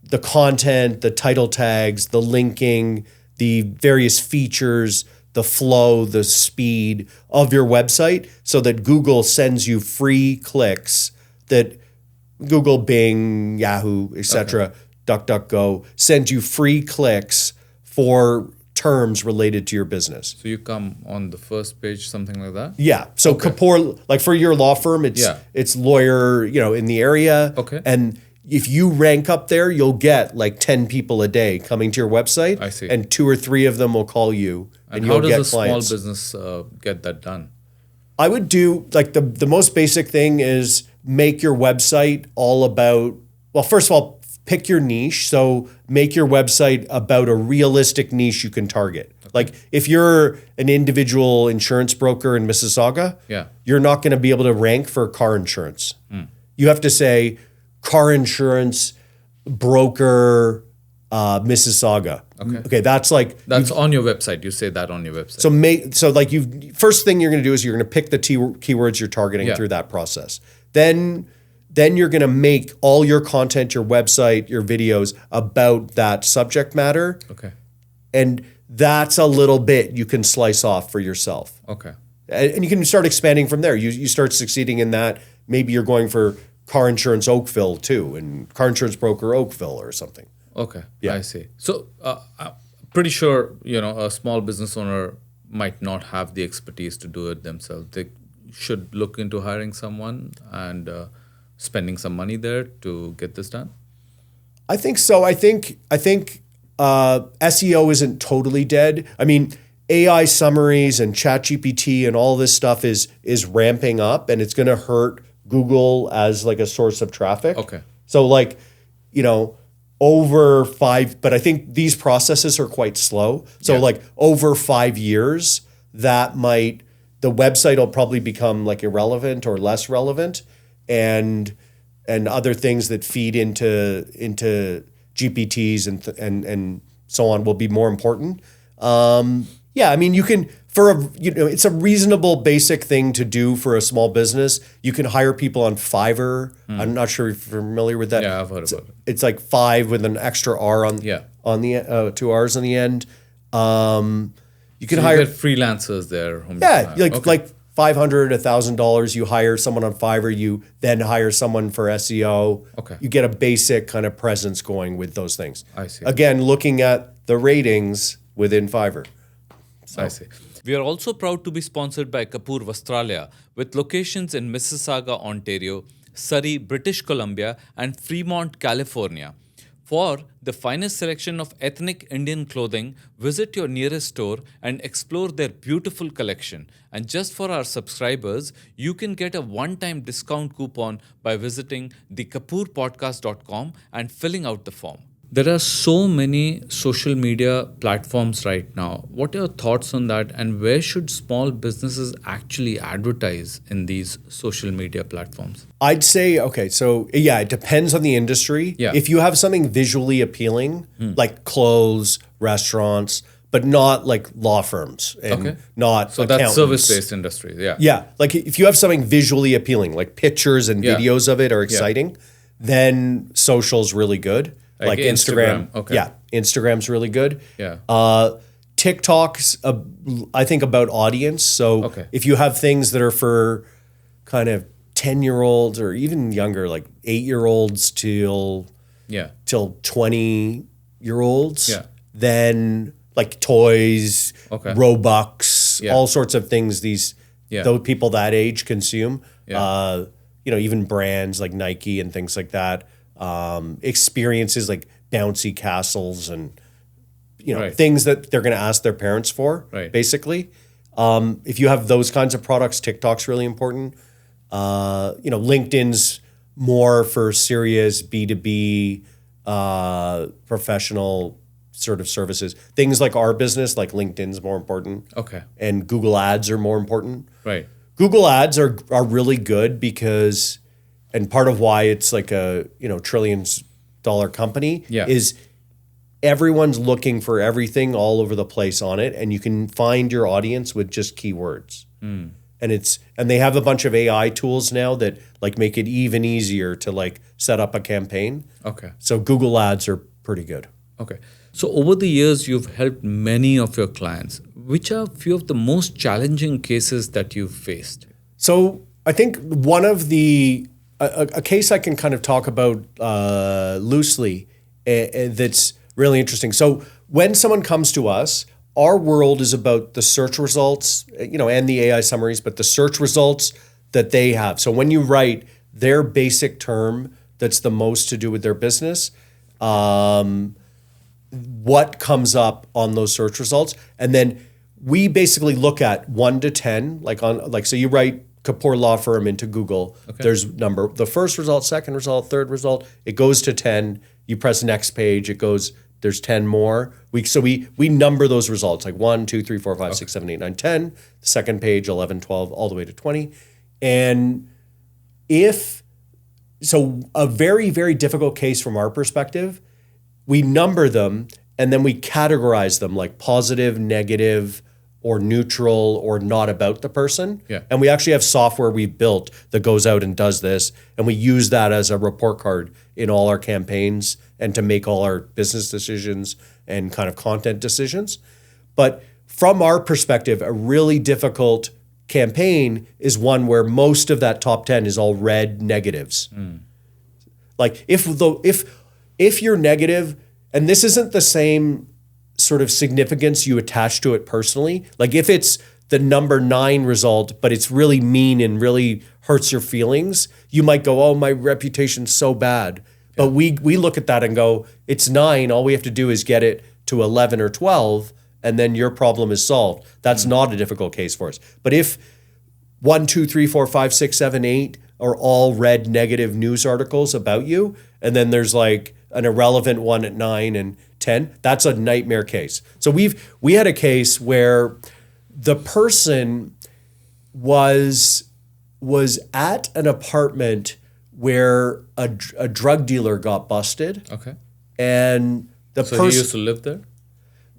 the content, the title tags, the linking, the various features, the flow, the speed of your website, so that Google sends you free clicks. That Google, Bing, Yahoo, etc., DuckDuckGo sends you free clicks for terms related to your business. So you come on the first page, something like that? Yeah. So Kapoor, like for your law firm, it's lawyer, in the area. Okay. And if you rank up there, you'll get like 10 people a day coming to your website. I see. And 2 or 3 of them will call you, and how you'll does get a clients. small business get that done? I would do like the most basic thing is make your website all about, well, first of all, pick your niche. So make your website about a realistic niche you can target. Like if you're an individual insurance broker in Mississauga, you're not going to be able to rank for car insurance. You have to say car insurance broker Mississauga. Okay, that's on your website. You say that on your website. So first thing you're going to do is you're going to pick the keywords you're targeting through that process. Then you're going to make all your content, your website, your videos about that subject matter. Okay. And that's a little bit you can slice off for yourself. Okay. And you can start expanding from there. You start succeeding in that. Maybe you're going for car insurance Oakville too, and car insurance broker Oakville or something. Okay. Yeah. I see. So I'm pretty sure, a small business owner might not have the expertise to do it themselves. They should look into hiring someone and spending some money there to get this done? I think so. I think SEO isn't totally dead. I mean, AI summaries and ChatGPT and all this stuff is ramping up, and it's going to hurt Google as like a source of traffic. Okay. So over 5, but I think these processes are quite slow. So over 5 years, the website will probably become like irrelevant or less relevant. And other things that feed into GPTs and so on will be more important. I mean, you can it's a reasonable basic thing to do for a small business. You can hire people on Fiverr. I'm not sure if you're familiar with that. Yeah, I've heard about it. It's like 5 with an extra R on the 2 R's on the end. You can hire get freelancers there. Like $500, $1,000, you hire someone on Fiverr, you then hire someone for SEO. Okay. You get a basic kind of presence going with those things. I see. Again, looking at the ratings within Fiverr. I see. We are also proud to be sponsored by Kapoor Vastralaya, with locations in Mississauga, Ontario, Surrey, British Columbia, and Fremont, California. For the finest selection of ethnic Indian clothing, visit your nearest store and explore their beautiful collection. And just for our subscribers, you can get a one-time discount coupon by visiting thekapoorpodcast.com and filling out the form. There are so many social media platforms right now. What are your thoughts on that, and where should small businesses actually advertise in these social media platforms? I'd say, it depends on the industry. Yeah. If you have something visually appealing, like clothes, restaurants, but not like law firms and not so accountants. That's service-based industry, yeah. Yeah, like if you have something visually appealing, like pictures and videos of it are exciting, then social's really good. Like Instagram. Okay. Yeah, Instagram's really good. Yeah. TikTok's, I think, about audience. So if you have things that are for kind of 10-year-olds or even younger, like 8-year-olds till 20-year-olds, then like toys, Robux, all sorts of things those people that age consume. Even brands like Nike and things like that. Experiences like bouncy castles and things that they're going to ask their parents for, basically. If you have those kinds of products, TikTok's really important. LinkedIn's more for serious B2B professional sort of services. Things like our business, like LinkedIn's more important. Okay. And Google Ads are more important. Right. Google Ads are really good because, and part of why it's like a $trillions company is everyone's looking for everything all over the place on it, and you can find your audience with just keywords. And they have a bunch of AI tools now that like make it even easier to like set up a campaign. Okay. So Google Ads are pretty good. Okay. So over the years, you've helped many of your clients. Which are few of the most challenging cases that you've faced? So I think one of a case I can kind of talk about loosely that's really interesting. So when someone comes to us, our world is about the search results, and the AI summaries, but the search results that they have. So when you write their basic term that's the most to do with their business, what comes up on those search results, and then we basically look at 1 to 10, so you write Kapoor Law Firm into Google. Okay. There's the first result, second result, third result. It goes to 10. You press next page. It goes. There's 10 more. We number those results like 1, 2, 3, 4, 5, 6, 7, 8, 9, 10. The second page, 11, 12, all the way to 20. And a very, very difficult case from our perspective, we number them and then we categorize them like positive, negative, or neutral, or not about the person. Yeah. And we actually have software we've built that goes out and does this. And we use that as a report card in all our campaigns and to make all our business decisions and kind of content decisions. But from our perspective, a really difficult campaign is one where most of that top 10 is all red negatives. Like if you're negative, and this isn't the same sort of significance you attach to it personally. Like if it's the number 9 result, but it's really mean and really hurts your feelings, you might go, oh, my reputation's so bad. Yeah. But we look at that and go, it's 9. All we have to do is get it to 11 or 12, and then your problem is solved. That's not a difficult case for us. But if 1, 2, 3, 4, 5, 6, 7, 8 are all red negative news articles about you, and then there's like an irrelevant one at 9 and 10, that's a nightmare case. So we had a case where the person was at an apartment where a drug dealer got busted. Okay. And the person he used to live there?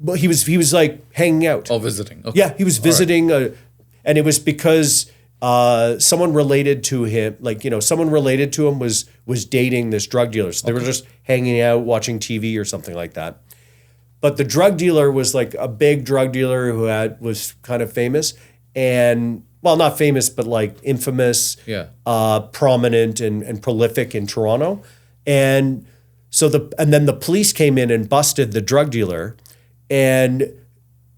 Well, he was like hanging out. Oh, visiting. Okay. Yeah, he was visiting, and it was because someone related to him, was dating this drug dealer. So they were just hanging out, watching TV or something like that. But the drug dealer was like a big drug dealer who was kind of famous, and well, not famous, but like infamous, prominent and prolific in Toronto. And so then the police came in and busted the drug dealer, and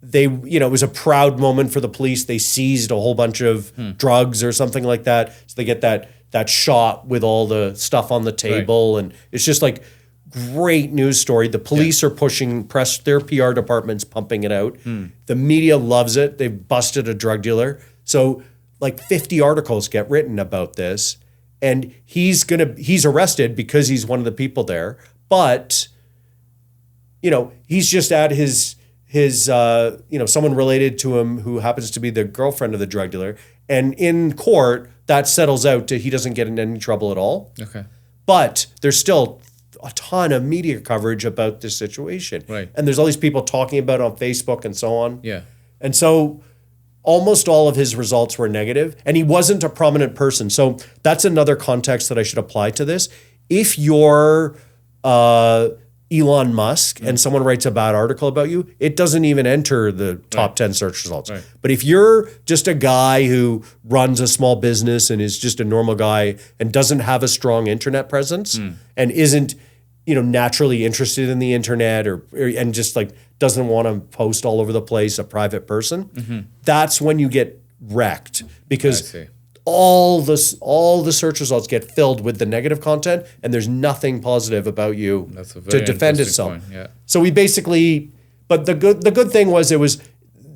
they, it was a proud moment for the police. They seized a whole bunch of drugs or something like that. So they get that shot with all the stuff on the table. Right. And it's just like great news story. The police are their PR department's pumping it out. The media loves it. They've busted a drug dealer. So like 50 articles get written about this. And he's arrested because he's one of the people there. But, he's just at his someone related to him who happens to be the girlfriend of the drug dealer. And in court, that settles out to he doesn't get in any trouble at all. Okay. But there's still a ton of media coverage about this situation. Right. And there's all these people talking about it on Facebook and so on. Yeah. And so almost all of his results were negative, and he wasn't a prominent person. So that's another context that I should apply to this. If you're Elon Musk and someone writes a bad article about you, it doesn't even enter the top 10 search results. Right. But if you're just a guy who runs a small business and is just a normal guy and doesn't have a strong internet presence and isn't, naturally interested in the internet and just like doesn't want to post all over the place, a private person, that's when you get wrecked, because all the search results get filled with the negative content, and there's nothing positive about you to defend itself. Point. Yeah. So we basically, but the good thing was, it was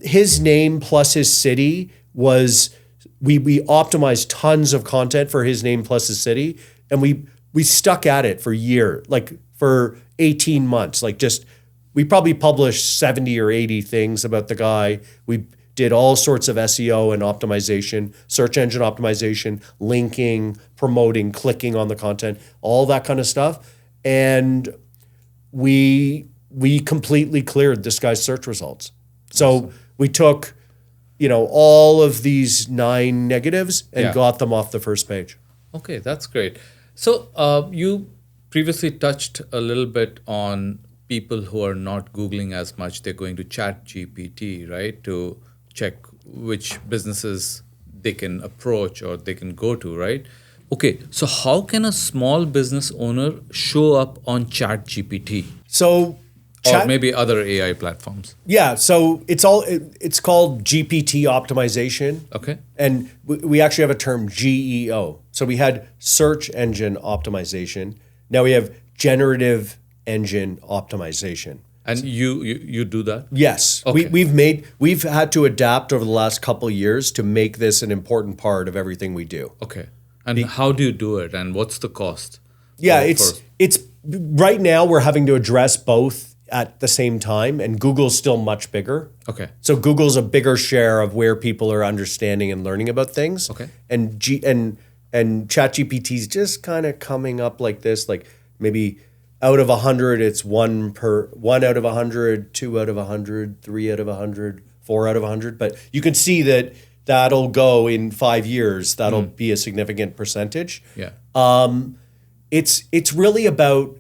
his name plus his city was, we optimized tons of content for his name plus his city, and we stuck at it for 18 months. We probably published 70 or 80 things about the guy. We did all sorts of SEO and optimization, search engine optimization, linking, promoting, clicking on the content, all that kind of stuff. And we we completely cleared this guy's search results. So we took, all of these 9 negatives and got them off the first page. Okay, that's great. So you previously touched a little bit on people who are not Googling as much. They're going to ChatGPT, right, to check which businesses they can approach or they can go to, right? Okay, so how can a small business owner show up on ChatGPT? So Or maybe other AI platforms. Yeah, so it's called GPT optimization. Okay. And we actually have a term GEO. So we had search engine optimization. Now we have generative engine optimization. And you do that? Yes. Okay. We've had to adapt over the last couple of years to make this an important part of everything we do. Okay. And how do you do it and what's the cost? Yeah, it's right now we're having to address both at the same time, and Google's still much bigger. Okay. So Google's a bigger share of where people are understanding and learning about things. Okay. And ChatGPT's just kind of coming up like this, like maybe out of 100, it's 1 out of 100, 2 out of 100, 3 out of 100, 4 out of 100. But you can see that'll go in 5 years. That'll be a significant percentage. Yeah. It's really about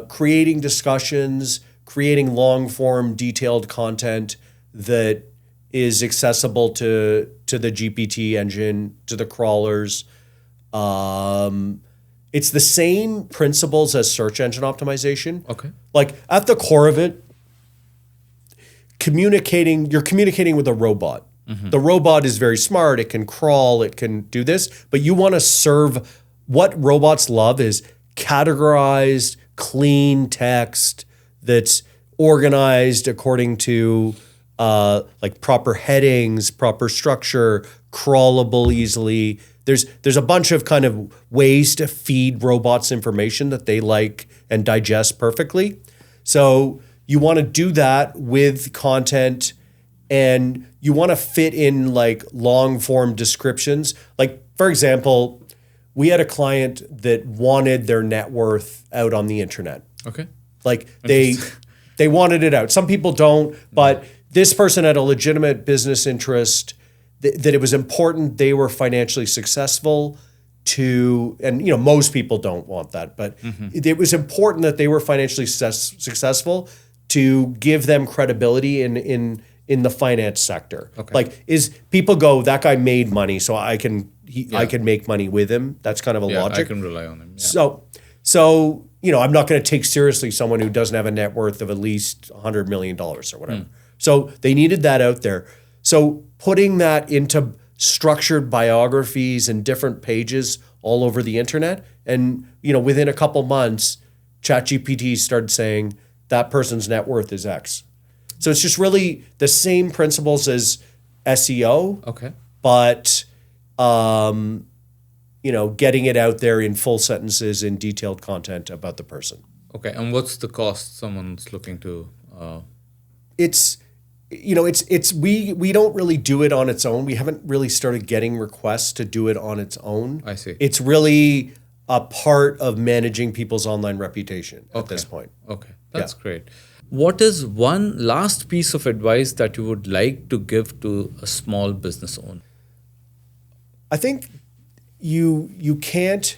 creating discussions, creating long-form, detailed content that is accessible to the GPT engine, to the crawlers. It's the same principles as search engine optimization. Okay. Like at the core of it, you're communicating with a robot. Mm-hmm. The robot is very smart. It can crawl. It can do this. But you want to serve what robots love is categorized, clean text that's organized according to like proper headings, proper structure, crawlable easily. There's a bunch of kind of ways to feed robots information that they like and digest perfectly. So you want to do that with content, and you want to fit in like long form descriptions. Like for example, we had a client that wanted their net worth out on the internet. Okay. Like they wanted it out. Some people don't, but this person had a legitimate business interest that it was important they were financially successful and most people don't want that, but it was important that they were financially successful to give them credibility in the finance sector. Okay. Like people go, that guy made money, so I can make money with him. That's kind of a logic. I can rely on him. Yeah. So I'm not going to take seriously someone who doesn't have a net worth of at least $100 million or whatever. So they needed that out there. So putting that into structured biographies and different pages all over the internet, and within a couple months, ChatGPT started saying that person's net worth is X. So it's just really the same principles as SEO. Okay. But getting it out there in full sentences in detailed content about the person. Okay, and what's the cost someone's looking to? We don't really do it on its own. We haven't really started getting requests to do it on its own. I see. It's really a part of managing people's online reputation at this point. Okay, that's great. What is one last piece of advice that you would like to give to a small business owner? I think you can't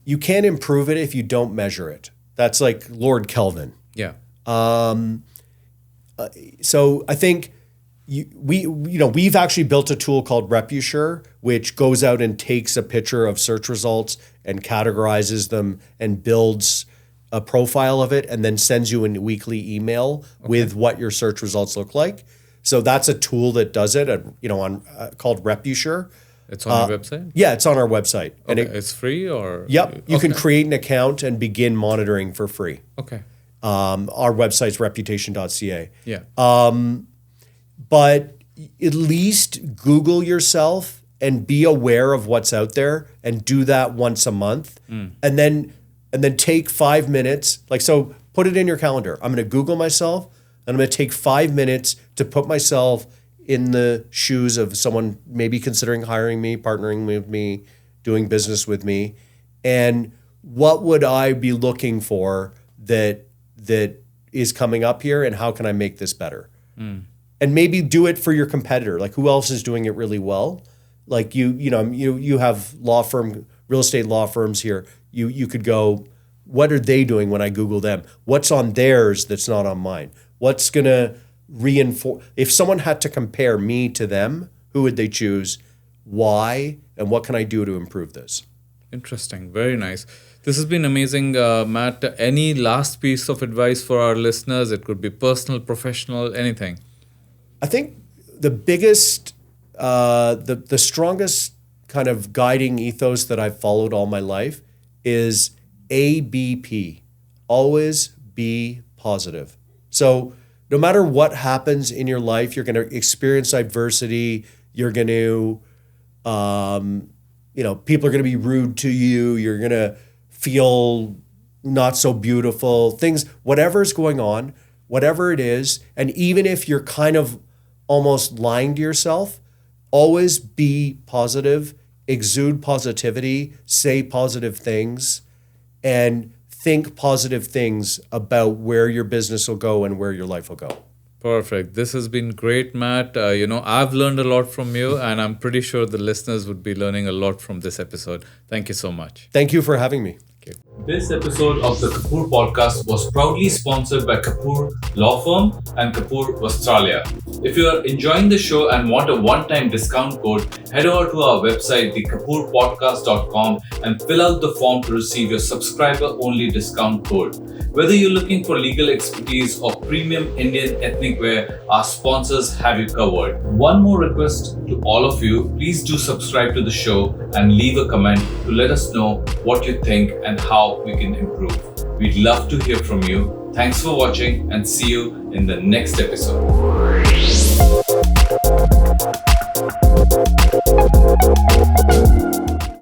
improve it if you don't measure it. That's like Lord Kelvin. Yeah. So I think we've actually built a tool called Reputation, which goes out and takes a picture of search results and categorizes them and builds a profile of it, and then sends you a weekly email with what your search results look like. So that's a tool that does it. Called Reputation. It's on your website? Yeah, it's on our website. Okay. And it's free or? Yep. You can create an account and begin monitoring for free. Okay. Our website's Reputation.ca. Yeah. But at least Google yourself and be aware of what's out there, and do that once a month. And then take 5 minutes. So put it in your calendar. I'm going to Google myself, and I'm going to take 5 minutes to put myself in the shoes of someone maybe considering hiring me, partnering with me, doing business with me. And what would I be looking for that is coming up here and how can I make this better? And maybe do it for your competitor. Like, who else is doing it really well? Like you have real estate law firms here. You could go, what are they doing when I Google them? What's on theirs that's not on mine? What's going to reinforce? If someone had to compare me to them, who would they choose? Why? And what can I do to improve this? Interesting. Very nice. This has been amazing, Matt. Any last piece of advice for our listeners? It could be personal, professional, anything. I think the biggest, the strongest kind of guiding ethos that I've followed all my life is ABP. Always be positive. So no matter what happens in your life, you're going to experience adversity. You're going to, people are going to be rude to you. You're going to feel not so beautiful. Things, whatever's going on, whatever it is, and even if you're kind of almost lying to yourself, always be positive, exude positivity, say positive things, and think positive things about where your business will go and where your life will go. Perfect. This has been great, Matt. I've learned a lot from you, and I'm pretty sure the listeners would be learning a lot from this episode. Thank you so much. Thank you for having me. This episode of the Kapoor podcast was proudly sponsored by Kapoor Law Firm and Kapoor Australia. If you are enjoying the show and want a one-time discount code, head over to our website, thekapoorpodcast.com, and fill out the form to receive your subscriber-only discount code. Whether you're looking for legal expertise or premium Indian ethnic wear, our sponsors have you covered. One more request to all of you, please do subscribe to the show and leave a comment to let us know what you think and how we can improve. We'd love to hear from you. Thanks for watching and see you in the next episode.